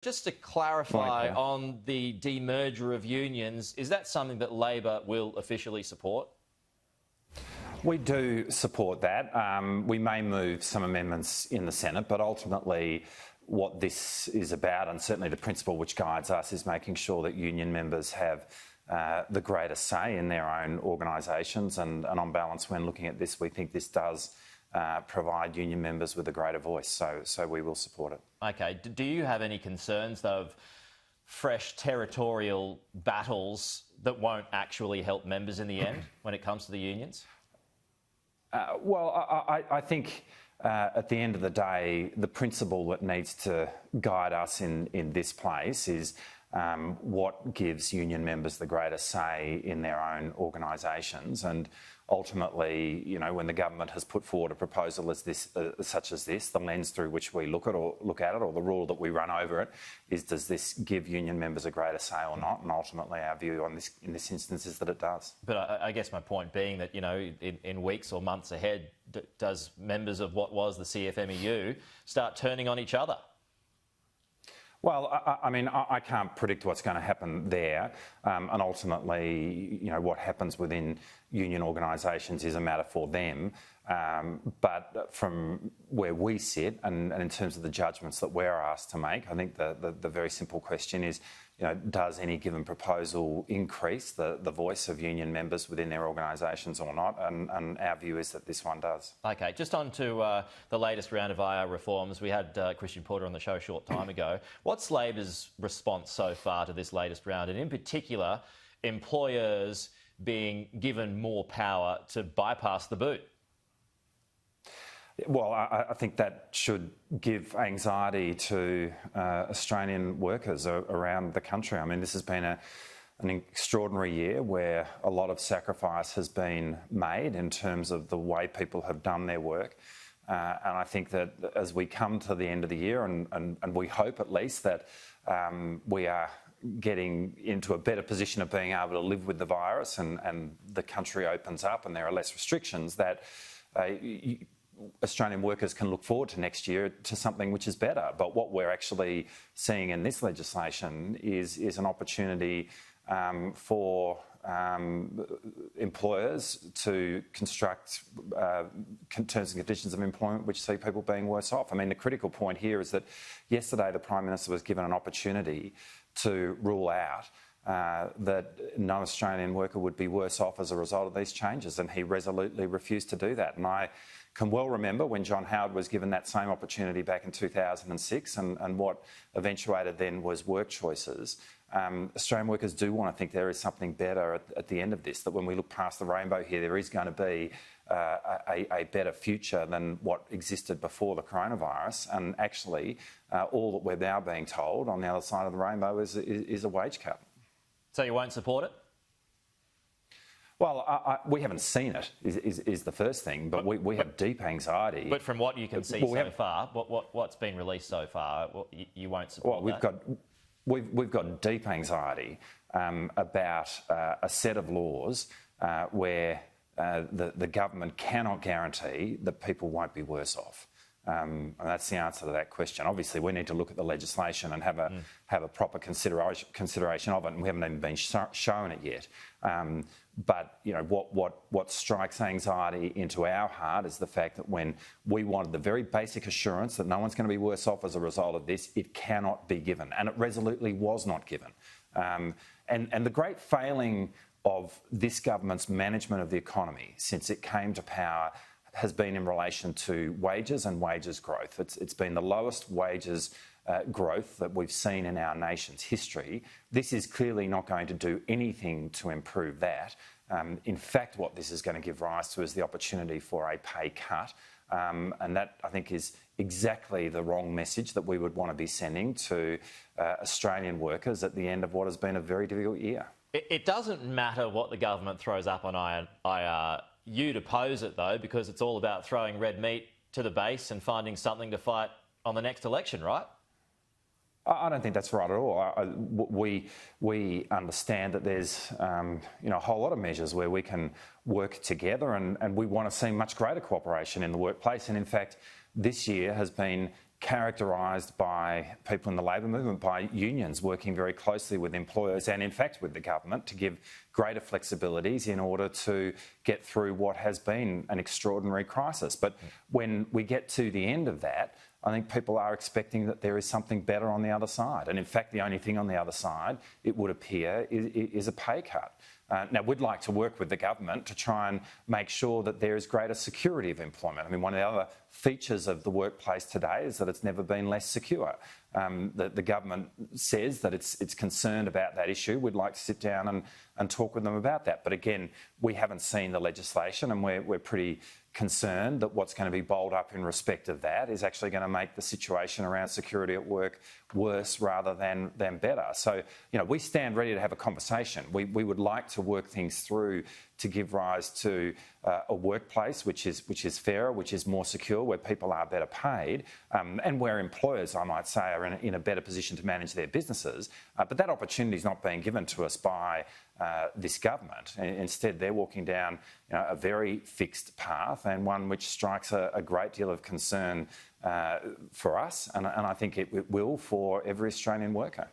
Just to clarify on the demerger of unions, is that something that Labor will officially support? We do support that. We may move some amendments in the Senate, but ultimately what this is about, and certainly the principle which guides us, is making sure that union members have the greatest say in their own organisations. And on balance, when looking at this, we think this does provide union members with a greater voice. So we will support it. OK. Do you have any concerns, though, of fresh territorial battles that won't actually help members in the end when it comes to the unions? I think at the end of the day, the principle that needs to guide us in this place is what gives union members the greatest say in their own organisations. And ultimately, you know, when the government has put forward a proposal such as this, the lens through which we look at it, or the rule that we run over it, is does this give union members a greater say or not? And ultimately, our view on this in this instance is that it does. But I guess my point being that, you know, in weeks or months ahead, does members of what was the CFMEU start turning on each other? Well, I mean, I can't predict what's going to happen there, and ultimately, you know, what happens within union organisations is a matter for them. But from where we sit, and in terms of the judgments that we're asked to make, I think the very simple question is, you know, does any given proposal increase the voice of union members within their organisations or not? And our view is that this one does. OK, just on to the latest round of IR reforms. We had Christian Porter on the show a short time ago. What's Labor's response so far to this latest round, and in particular, employers being given more power to bypass the boot? Well, I think that should give anxiety to Australian workers around the country. I mean, this has been an extraordinary year where a lot of sacrifice has been made in terms of the way people have done their work. And I think that as we come to the end of the year, and we hope at least that we are getting into a better position of being able to live with the virus, and the country opens up and there are less restrictions, that Australian workers can look forward to next year to something which is better. But what we're actually seeing in this legislation is an opportunity for employers to construct terms and conditions of employment which see people being worse off. I mean, the critical point here is that yesterday the Prime Minister was given an opportunity to rule out that no Australian worker would be worse off as a result of these changes, and he resolutely refused to do that. And I can well remember when John Howard was given that same opportunity back in 2006, and what eventuated then was work choices. Australian workers do want to think there is something better at the end of this, that when we look past the rainbow here, there is going to be a better future than what existed before the coronavirus. And actually, all that we're now being told on the other side of the rainbow is a wage cut. So you won't support it? Well, we haven't seen it, is the first thing, but we have deep anxiety. But from what you can see so far, what's been released so far, you won't support that? We've got deep anxiety about a set of laws where the government cannot guarantee that people won't be worse off. And that's the answer to that question. Obviously, we need to look at the legislation and have a proper consideration of it, and we haven't even been shown it yet. But you know what strikes anxiety into our heart is the fact that when we wanted the very basic assurance that no one's going to be worse off as a result of this, it cannot be given, and it resolutely was not given. And the great failing of this government's management of the economy since it came to power has been in relation to wages and wages growth. It's been the lowest wages growth that we've seen in our nation's history. This is clearly not going to do anything to improve that. In fact, what this is going to give rise to is the opportunity for a pay cut. And that, I think, is exactly the wrong message that we would want to be sending to Australian workers at the end of what has been a very difficult year. It doesn't matter what the government throws up on IR. You'd oppose it, though, because it's all about throwing red meat to the base and finding something to fight on the next election, right? I don't think that's right at all. We understand that there's a whole lot of measures where we can work together, and we want to see much greater cooperation in the workplace. And in fact, this year has been characterised by people in the labour movement, by unions working very closely with employers and in fact with the government to give greater flexibilities in order to get through what has been an extraordinary crisis. But when we get to the end of that, I think people are expecting that there is something better on the other side. And in fact, the only thing on the other side, it would appear, is a pay cut. Now, we'd like to work with the government to try and make sure that there is greater security of employment. I mean, one of the other features of the workplace today is that it's never been less secure. The government says that it's concerned about that issue. We'd like to sit down and talk with them about that. But again, we haven't seen the legislation, and we're pretty concerned that what's going to be bowled up in respect of that is actually going to make the situation around security at work worse rather than better. So, we stand ready to have a conversation. We would like to work things through to give rise to a workplace which is fairer, which is more secure, where people are better paid, and where employers, I might say, are in a better position to manage their businesses. But that opportunity is not being given to us by this government. Instead, they're walking down a very fixed path, and one which strikes a great deal of concern for us, and I think it will for every Australian worker.